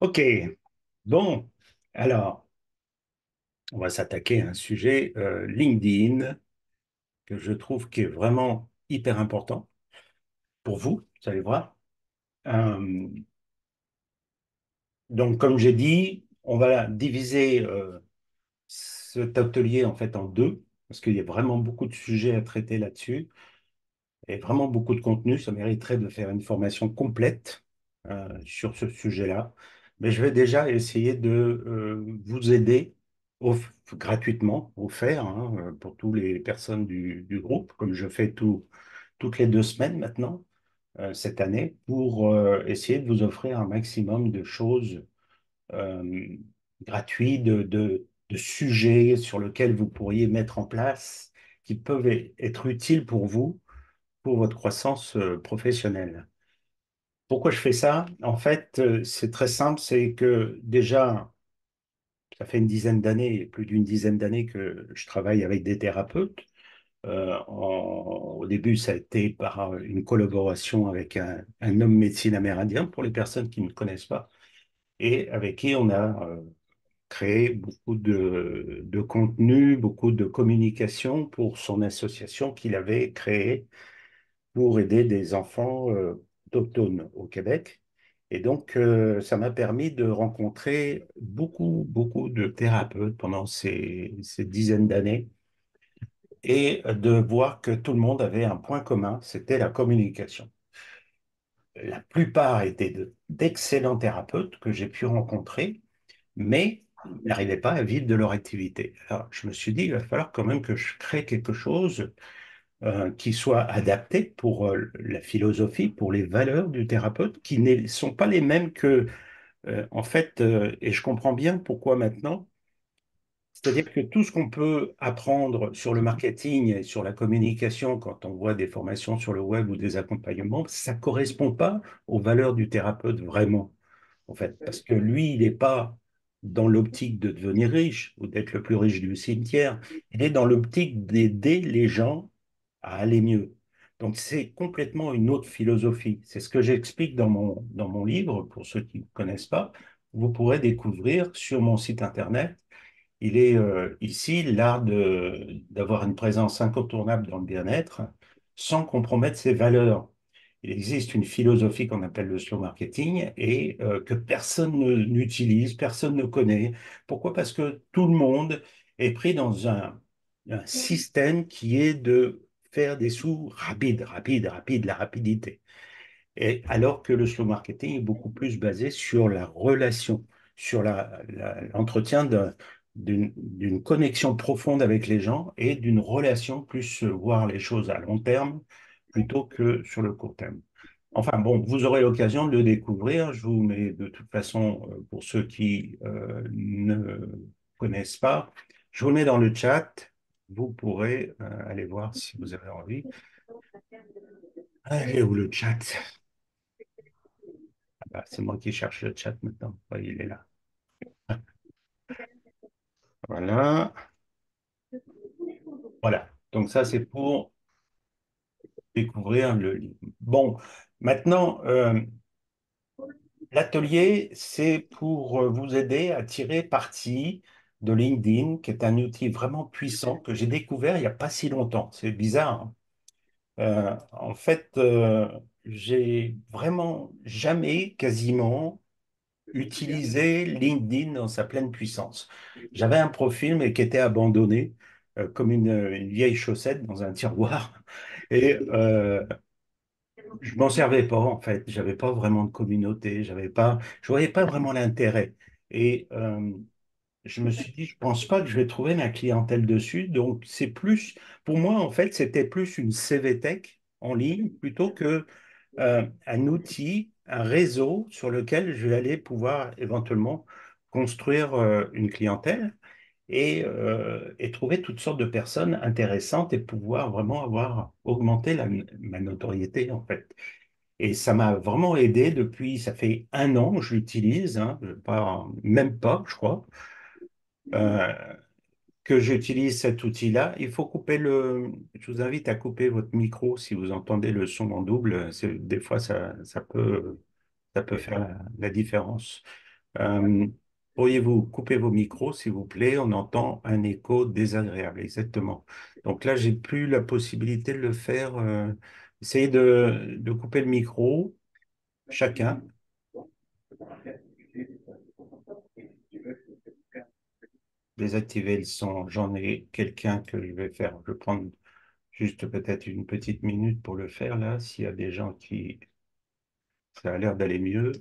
Ok, bon, alors, on va s'attaquer à un sujet LinkedIn que je trouve qui est vraiment hyper important pour vous, vous allez voir. Euh, donc, comme j'ai dit, on va diviser cet atelier en fait en deux, parce qu'il y a vraiment beaucoup de sujets à traiter là-dessus. Et vraiment beaucoup de contenu. Ça mériterait de faire une formation complète sur ce sujet-là. Mais je vais déjà essayer de vous aider gratuitement, offert, hein, pour toutes les personnes du groupe, comme je fais toutes les 2 semaines maintenant, cette année, pour essayer de vous offrir un maximum de choses euh, gratuites, de sujets sur lesquels vous pourriez mettre en place, qui peuvent être utiles pour votre croissance professionnelle. Pourquoi je fais ça? En fait, c'est très simple, c'est que déjà, ça fait une dizaine d'années, plus d'une dizaine d'années que je travaille avec des thérapeutes. Au début, ça a été par une collaboration avec un homme médecine amérindien, pour les personnes qui ne connaissent pas, et avec qui on a créé beaucoup de contenu, beaucoup de communication pour son association qu'il avait créée pour aider des enfants autochtones au Québec. Et donc, ça m'a permis de rencontrer beaucoup de thérapeutes pendant ces dizaines d'années et de voir que tout le monde avait un point commun, c'était la communication. La plupart étaient d'excellents thérapeutes que j'ai pu rencontrer, mais ils n'arrivaient pas à vivre de leur activité. Alors, je me suis dit, il va falloir quand même que je crée quelque chose qui soit adapté pour la philosophie, pour les valeurs du thérapeute, qui ne sont pas les mêmes que, en fait, et je comprends bien pourquoi maintenant, c'est-à-dire que tout ce qu'on peut apprendre sur le marketing et sur la communication quand on voit des formations sur le web ou des accompagnements, ça ne correspond pas aux valeurs du thérapeute vraiment, en fait, parce que lui, il n'est pas dans l'optique de devenir riche ou d'être le plus riche du cimetière, il est dans l'optique d'aider les gens à aller mieux. Donc c'est complètement une autre philosophie. C'est ce que j'explique dans mon livre, pour ceux qui ne connaissent pas. Vous pourrez découvrir sur mon site internet. Il est ici l'art d'avoir une présence incontournable dans le bien-être sans compromettre ses valeurs. Il existe une philosophie qu'on appelle le slow marketing et que personne n'utilise, personne ne connaît. Pourquoi? Parce que tout le monde est pris dans un système qui est de faire des sous rapides, la rapidité. Et alors que le slow marketing est beaucoup plus basé sur la relation, sur l'entretien d'une connexion profonde avec les gens et d'une relation plus voir les choses à long terme plutôt que sur le court terme. Enfin bon, vous aurez l'occasion de le découvrir. Je vous mets de toute façon, pour ceux qui ne connaissent pas, je vous le mets dans le chat. Vous pourrez aller voir si vous avez envie. Allez, où le chat? Ah, c'est moi qui cherche le chat maintenant. Ouais, il est là. Voilà. Voilà. Donc ça, c'est pour découvrir le livre. Bon, maintenant, l'atelier, c'est pour vous aider à tirer parti de LinkedIn, qui est un outil vraiment puissant que j'ai découvert il n'y a pas si longtemps. C'est bizarre, hein. En fait, j'ai vraiment jamais, quasiment, utilisé LinkedIn dans sa pleine puissance. J'avais un profil, mais qui était abandonné, comme une vieille chaussette dans un tiroir. Et je m'en servais pas, en fait. J'avais pas vraiment de communauté. Je voyais pas vraiment l'intérêt. Et je me suis dit, je pense pas que je vais trouver ma clientèle dessus. Donc, c'est plus, pour moi, en fait, c'était plus une CV Tech en ligne plutôt que un outil, un réseau sur lequel je vais aller pouvoir éventuellement construire une clientèle et trouver toutes sortes de personnes intéressantes et pouvoir vraiment avoir augmenté ma notoriété, en fait. Et ça m'a vraiment aidé depuis, ça fait 1 an que je l'utilise, hein, même pas, je crois, euh, que j'utilise cet outil-là. Il faut couper je vous invite à couper votre micro si vous entendez le son en double. Des fois, ça peut faire la différence. Euh, Pourriez-vous couper vos micros, s'il vous plaît? On entend un écho désagréable, exactement. Donc là, j'ai plus la possibilité de le faire. Essayez de couper le micro, chacun. Désactiver le son. J'en ai quelqu'un que je vais faire. Je vais prendre juste peut-être une petite minute pour le faire là. S'il y a des gens qui... Ça a l'air d'aller mieux.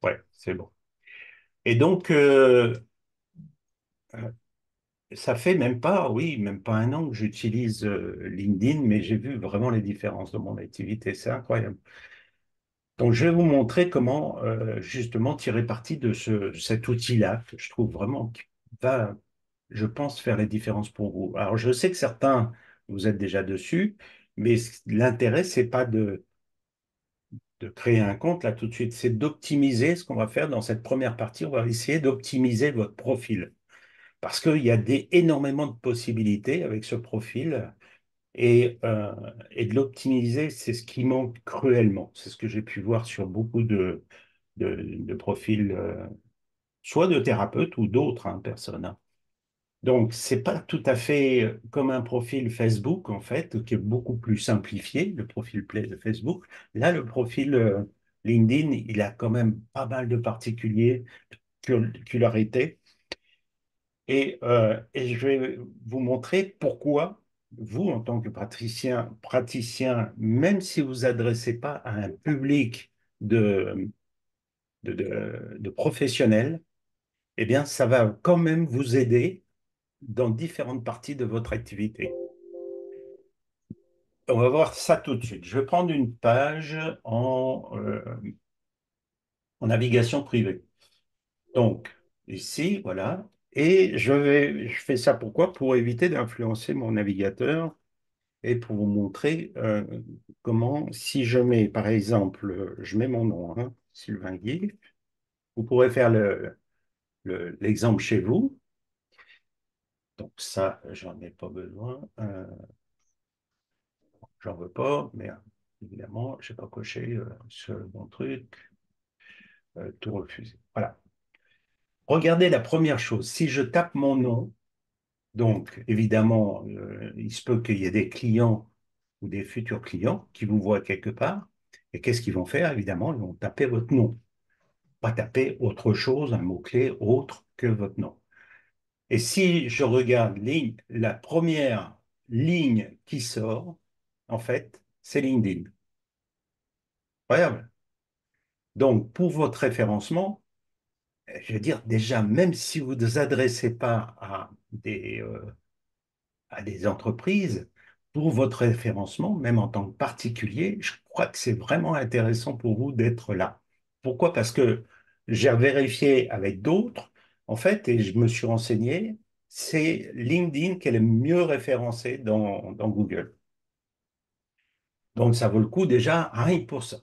Ouais, c'est bon. Et donc, euh, ça fait même pas, oui, même pas un an que j'utilise LinkedIn, mais j'ai vu vraiment les différences de mon activité. C'est incroyable. Donc, je vais vous montrer comment justement tirer parti de cet outil-là, que je trouve vraiment qui va, je pense, faire les différences pour vous. Alors, je sais que certains, vous êtes déjà dessus, mais l'intérêt, c'est pas de créer un compte là tout de suite, c'est d'optimiser ce qu'on va faire dans cette première partie. On va essayer d'optimiser votre profil. Parce qu'il y a énormément de possibilités avec ce profil et de l'optimiser, c'est ce qui manque cruellement. C'est ce que j'ai pu voir sur beaucoup de profils, soit de thérapeutes ou d'autres personnes. Donc, c'est pas tout à fait comme un profil Facebook, en fait, qui est beaucoup plus simplifié, le profil Play de Facebook. Là, le profil LinkedIn, il a quand même pas mal de particularités. Et je vais vous montrer pourquoi vous, en tant que praticien, même si vous vous adressez pas à un public de, de professionnels, eh bien, ça va quand même vous aider dans différentes parties de votre activité. On va voir ça tout de suite. Je vais prendre une page en navigation privée. Donc, ici, voilà. Et je fais ça pourquoi? Pour éviter d'influencer mon navigateur et pour vous montrer comment, si je mets, par exemple, je mets mon nom, Sylvain Guy, vous pourrez faire l'exemple chez vous. Donc ça, j'en ai pas besoin. J'en veux pas, mais évidemment, je n'ai pas coché ce bon truc, tout refuser. Voilà. Regardez la première chose. Si je tape mon nom, donc évidemment, il se peut qu'il y ait des clients ou des futurs clients qui vous voient quelque part. Et qu'est-ce qu'ils vont faire? Évidemment, ils vont taper votre nom. Pas taper autre chose, un mot-clé autre que votre nom. Et si je regarde la première ligne qui sort, en fait, c'est LinkedIn. Incroyable. Donc, pour votre référencement, je veux dire, déjà, même si vous ne vous adressez pas à des entreprises, pour votre référencement, même en tant que particulier, je crois que c'est vraiment intéressant pour vous d'être là. Pourquoi? Parce que j'ai vérifié avec d'autres, en fait, et je me suis renseigné, c'est LinkedIn qui est le mieux référencé dans Google. Donc, ça vaut le coup déjà rien que pour ça.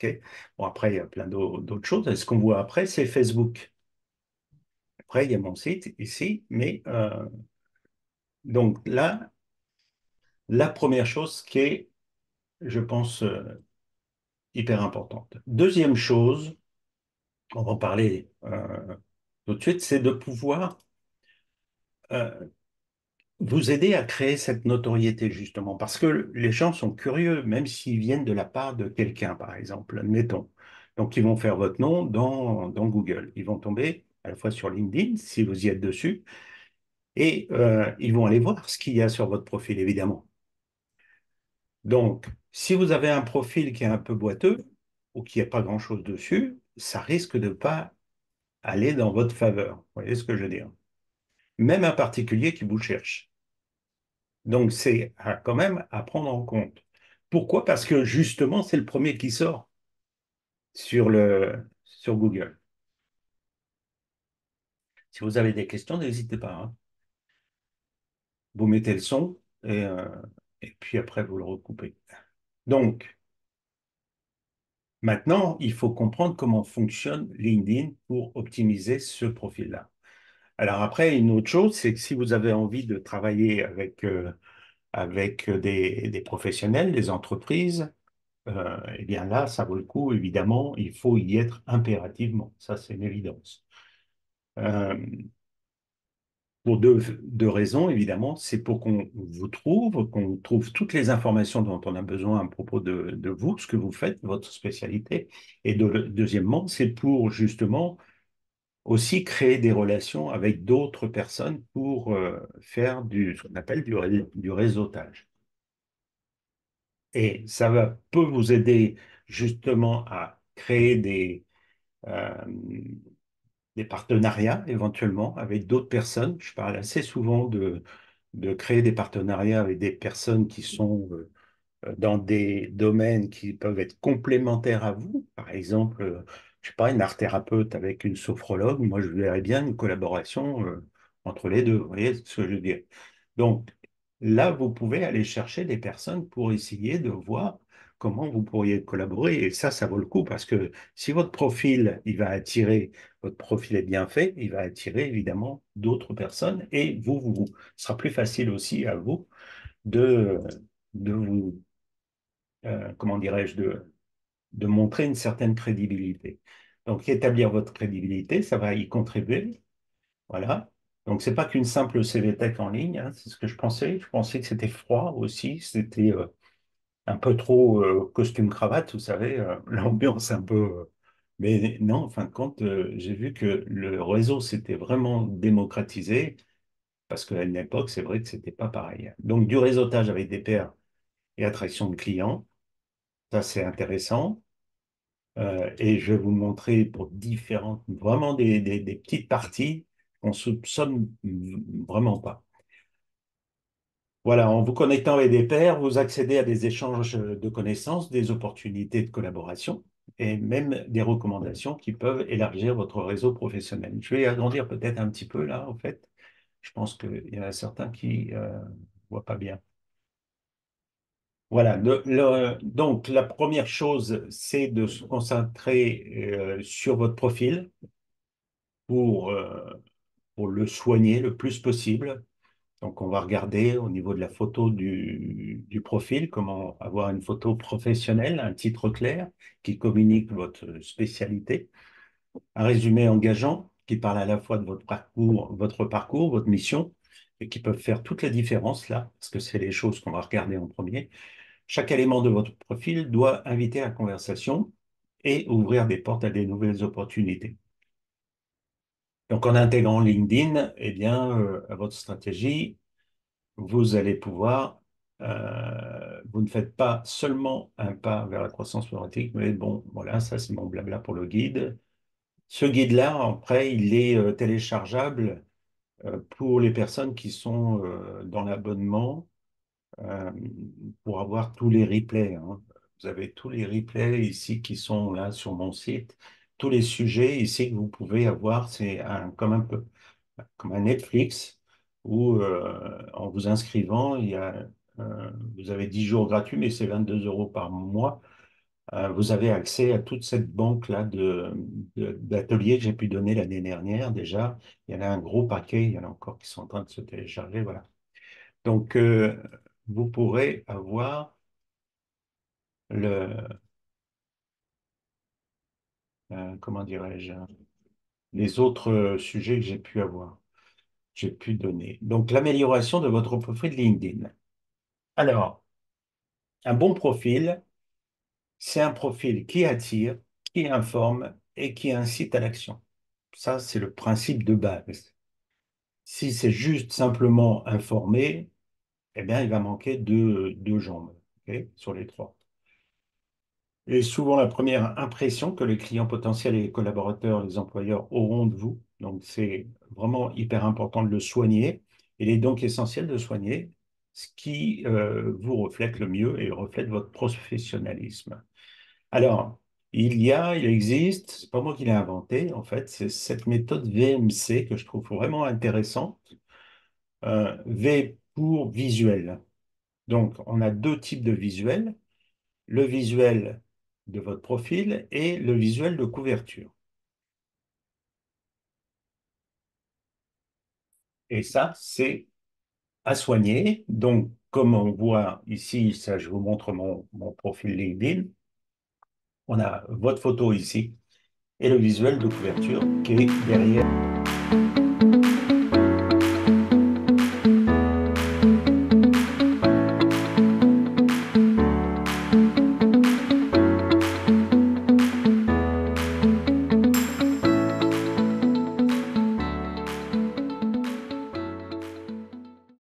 OK. Bon, après, il y a plein d'autres choses. Et ce qu'on voit après, c'est Facebook. Après, il y a mon site ici, mais donc là, la première chose qui est, je pense, hyper importante. Deuxième chose, on va en parler tout de suite, c'est de pouvoir euh, vous aider à créer cette notoriété, justement, parce que les gens sont curieux, même s'ils viennent de la part de quelqu'un, par exemple, admettons. Donc, ils vont faire votre nom dans Google. Ils vont tomber à la fois sur LinkedIn, si vous y êtes dessus, et ils vont aller voir ce qu'il y a sur votre profil, évidemment. Donc, si vous avez un profil qui est un peu boiteux ou qui n'a pas grand-chose dessus, ça risque de ne pas aller dans votre faveur. Vous voyez ce que je veux dire? Même un particulier qui vous cherche. Donc, c'est quand même à prendre en compte. Pourquoi? Parce que justement, c'est le premier qui sort sur Google. Si vous avez des questions, n'hésitez pas, hein. Vous mettez le son et puis après, vous le recoupez. Donc, maintenant, il faut comprendre comment fonctionne LinkedIn pour optimiser ce profil-là. Alors après, une autre chose, c'est que si vous avez envie de travailler avec des professionnels, des entreprises, eh bien là, ça vaut le coup, évidemment, il faut y être impérativement. Ça, c'est une évidence. Euh, pour deux raisons, évidemment. C'est pour qu'on trouve toutes les informations dont on a besoin à propos de vous, ce que vous faites, votre spécialité. Et deuxièmement, c'est pour justement aussi créer des relations avec d'autres personnes pour faire ce qu'on appelle du réseautage. Et peut vous aider justement à créer euh, des partenariats éventuellement avec d'autres personnes. Je parle assez souvent de créer des partenariats avec des personnes qui sont dans des domaines qui peuvent être complémentaires à vous. Par exemple, je sais pas, une art thérapeute avec une sophrologue. Moi, je verrais bien une collaboration entre les deux. Vous voyez ce que je veux dire? Donc, là, vous pouvez aller chercher des personnes pour essayer de voir comment vous pourriez collaborer. Et ça vaut le coup parce que si votre profil, votre profil est bien fait, il va attirer évidemment d'autres personnes et ce sera plus facile aussi à vous de, de vous comment dirais-je, de montrer une certaine crédibilité. Donc, établir votre crédibilité, ça va y contribuer. Voilà. Donc, c'est pas qu'une simple CV Tech en ligne, hein, c'est ce que je pensais. Je pensais que c'était froid aussi, c'était un peu trop costume-cravate, vous savez, l'ambiance un peu. Mais non, en fin de compte, j'ai vu que le réseau s'était vraiment démocratisé, parce qu'à une époque, c'est vrai que c'était pas pareil. Donc, du réseautage avec des pairs et attraction de clients, ça c'est intéressant. Et je vais vous montrer pour différentes, vraiment des petites parties qu'on soupçonne vraiment pas. Voilà, en vous connectant avec des pairs, vous accédez à des échanges de connaissances, des opportunités de collaboration et même des recommandations qui peuvent élargir votre réseau professionnel. Je vais agrandir peut-être un petit peu là, en fait. Je pense qu'il y en a certains qui voient pas bien. Voilà, donc la première chose, c'est de se concentrer sur votre profil pour, euh, pour le soigner le plus possible. Donc, on va regarder au niveau de la photo du profil, comment avoir une photo professionnelle, un titre clair qui communique votre spécialité, un résumé engageant qui parle à la fois de votre mission, et qui peuvent faire toute la différence là, parce que c'est les choses qu'on va regarder en premier. Chaque élément de votre profil doit inviter à la conversation et ouvrir des portes à des nouvelles opportunités. Donc, en intégrant LinkedIn, eh bien, à votre stratégie, vous allez pouvoir, vous ne faites pas seulement un pas vers la croissance programmatique, mais bon, voilà, ça c'est mon blabla pour le guide. Ce guide-là, après, il est téléchargeable pour les personnes qui sont dans l'abonnement euh, pour avoir tous les replays, hein. Vous avez tous les replays ici qui sont là sur mon site. Tous les sujets ici que vous pouvez avoir, c'est comme un peu comme un Netflix où en vous inscrivant, vous avez 10 jours gratuits, mais c'est 22 euros par mois. Vous avez accès à toute cette banque-là d'ateliers que j'ai pu donner l'année dernière déjà. Il y en a un gros paquet, il y en a encore qui sont en train de se télécharger. Voilà. Donc, vous pourrez avoir le, comment dirais-je, les autres sujets que j'ai pu donner. Donc, l'amélioration de votre profil LinkedIn. Alors, un bon profil, c'est un profil qui attire, qui informe et qui incite à l'action. Ça, c'est le principe de base. Si c'est juste simplement informer, eh bien, il va manquer deux jambes, ok, sur les trois. Et souvent la première impression que les clients potentiels et les collaborateurs, les employeurs auront de vous. Donc, c'est vraiment hyper important de le soigner. Il est donc essentiel de soigner ce qui vous reflète le mieux et reflète votre professionnalisme. Alors, il existe, c'est pas moi qui l'ai inventé, en fait, c'est cette méthode VMC que je trouve vraiment intéressante. V pour visuel. Donc, on a deux types de visuels, le visuel de votre profil et le visuel de couverture. Et ça, c'est à soigner. Donc, comme on voit ici, ça, je vous montre mon profil LinkedIn. On a votre photo ici et le visuel de couverture qui est derrière.